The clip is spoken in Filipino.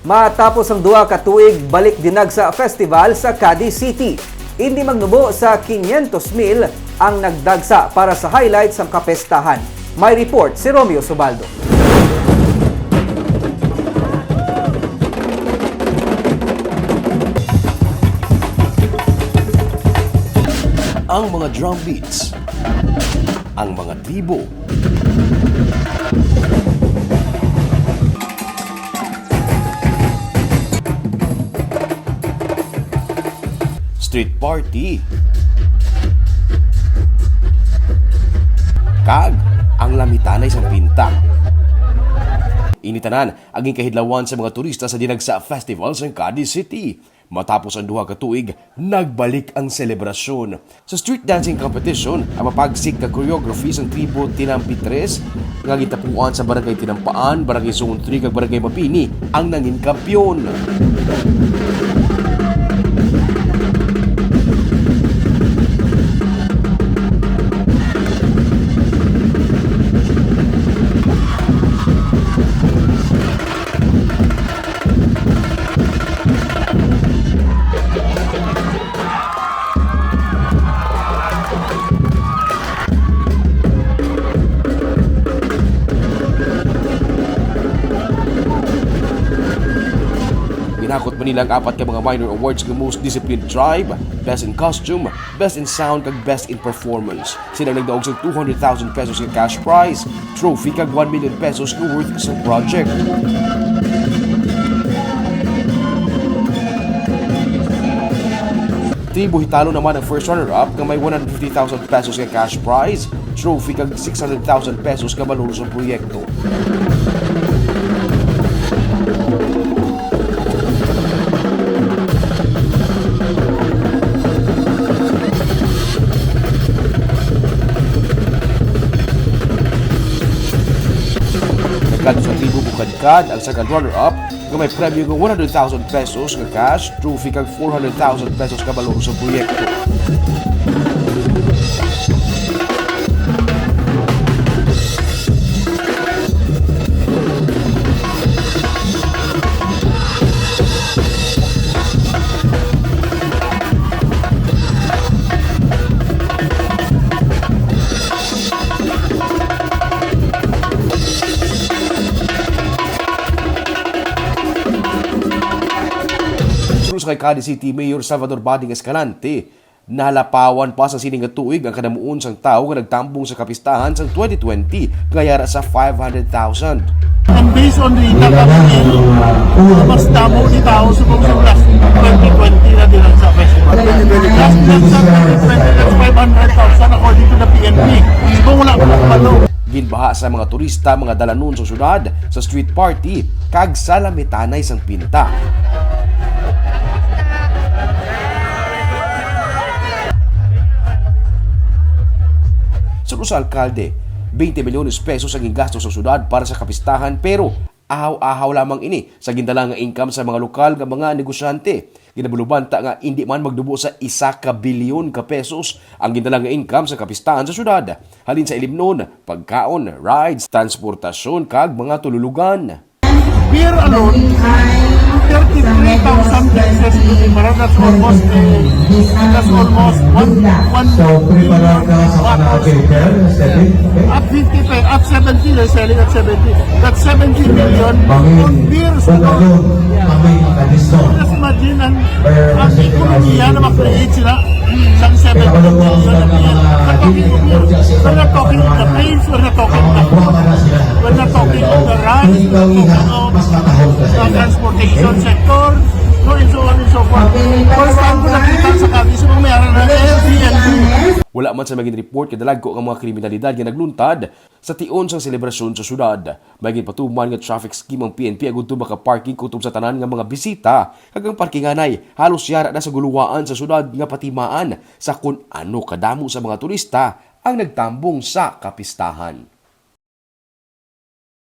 Matapos ang 2 ka tuig balik dinag sa festival sa Cadiz City. Hindi magnubo sa 500,000 ang nagdagsa para sa highlights ng kapestahan. May report si Romeo Subaldo. Ang mga drum beats, ang mga tribo, street party, kag ang lamitanay sa pinta. Initanan ang kahidlawan sa mga turista sa dinagsa festival sa Cadiz City. Matapos ang 2 ka tuig, nagbalik ang selebrasyon. Sa street dancing competition, ang mapagsik na choreography sa tribo Tinampi 3 nga gitapuan sa Barangay Tinampaan, Barangay Zone 3 kag Barangay Mapini ang nangin kampyon. Pinakot man nila ang 4 ka mga minor awards ng Most Disciplined Tribe, Best in Costume, Best in Sound kag Best in Performance. Sila nagdaog sa 200,000 pesos ka cash prize, trophy kag 1 million pesos ka worth sa project. Tribo Hitalo naman ang first runner-up nga may 150,000 pesos ka cash prize, trophy kag 600,000 pesos ka valor sa proyekto. Kadto sa tribo Bukadkad ang second runner-up nga may premyo ng 100,000 pesos nga cash, trophy kag 400,000 pesos ka valor sa proyekto. Sa kay Cadiz City Mayor Salvador Bading Escalante, nalapawan pa sa sining nga tuig ang kanamuon sang tao nga nagtambong sa kapistahan sang 2020 ngayara sa 500,000. And based on the Tagapil, mas damo ni tao sa last 2020 na din sa festival. Last year sa 2020, that's 500,000 according to the PNP. Kung wala pa palo. Ginbaha sa mga turista, mga dalanon sa syudad, sa street party, kag sa lamitanay sang pinta. Sunod sa alkalde, 20 milyones pesos ang gingasto sa syudad para sa kapistahan pero ahaw-ahaw lamang ini sa gindala nga income sa mga lokal nga mga negosyante. Ginabulubanta nga hindi man magdubo sa 1 ka bilyon ka pesos ang gindala nga income sa kapistahan sa syudad. Halin sa ilimnon, pagkaon, rides, transportasyon kag mga tululugan. Beer alone, 33,000 pesos to be marad. That's almost at 50 pe, at 70, they're selling at 70. That's 70 million on beers alone. Just imagine ang ekonomiya na mag-create sila sa 70 million na beer. We're not talking of the planes, we're not talking of the food, we're not talking of the rides, we're talking of the transportation sector, and so on and so forth. First time ko nakita sa Cadiz sa mga mayroon ng Airbnb. Wala man sa maging report kadalag ko ang mga kriminalidad nga nagluntad sa tion sang selebrasyon sa syudad. Maging patuman nga traffic scheme ang PNP agud to maka-parking kutob sa tanan nga mga bisita kag ang parkinganay halos yara na sa guluwaan sa syudad nga patimaan sa kun ano kadamo sa mga turista ang nagtambong sa kapistahan.